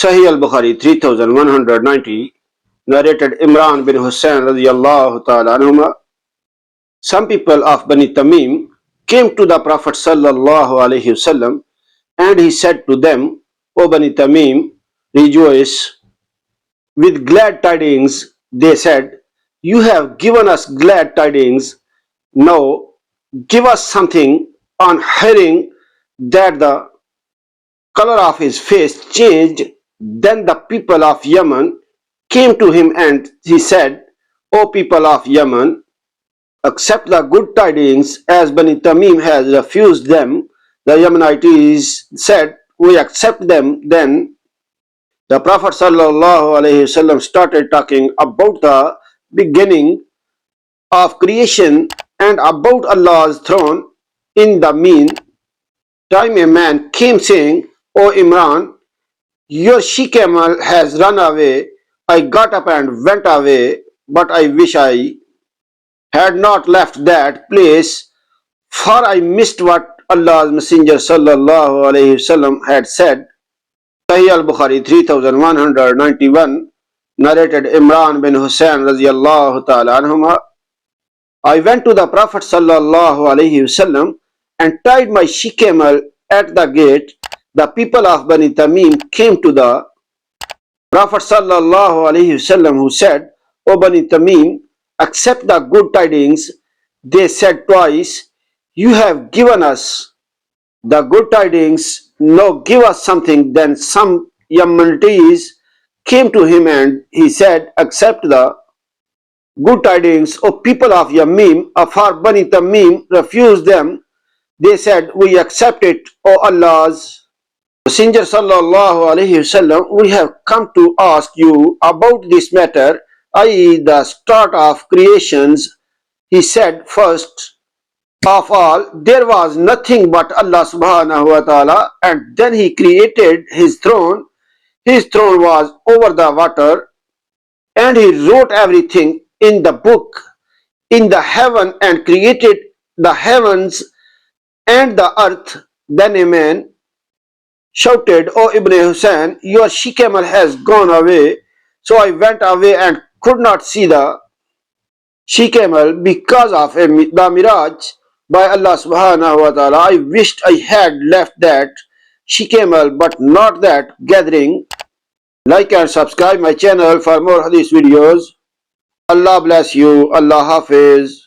Sahih Al-Bukhari 3190, narrated Imran bin Hussain radiyallahu ta'ala anhuma. Some people of Bani Tamim came to the Prophet sallallaho alaihi wasallam, and he said to them, O Bani Tamim, rejoice with glad tidings. They said, you have given us glad tidings. Now give us something. On hearing that the color of his face changed, then the people of Yemen came to him and he said, O people of Yemen, accept the good tidings, as Bani Tamim has refused them. The Yemenites said, we accept them. Then the Prophet ﷺ started talking about the beginning of creation and about Allah's throne. In the meantime, a man came saying, O Imran, your she-camel has run away. I got up and went away, but I wish I had not left that place, for I missed what Allah's Messenger sallallaho alaihi wasallam had said. Sahih Al-Bukhari 3191, narrated Imran bin Hussain radiyallahu ta'ala anhuma. I went to the Prophet sallallahu alaihi wasallam and tied my she-camel at the gate. The people of Bani Tamim came to the Prophet sallallahu alaihi wasallam, who said, O Bani Tamim, accept the good tidings. They said twice, you have given us the good tidings, now give us something. Then some Yemenites came to him and he said, accept the good tidings, O people of Yamim. For Bani Tamim refused them. They said, we accept it, O Allah's Messenger sallallahu alaihi wasallam. We have come to ask you about this matter, i.e. the start of creations. He said, first of all, there was nothing but Allah subhanahu wa ta'ala, and then he created his throne. His throne was over the water, and he wrote everything in the book in the heaven and created the heavens and the earth. Then a man shouted, O Ibn Hussain, your she-camel has gone away. So I went away and could not see the she-camel because of the mirage by Allah subhanahu wa ta'ala. I wished I had left that she-camel, but not that gathering. Like and subscribe my channel for more hadith videos. Allah bless you. Allah Hafiz.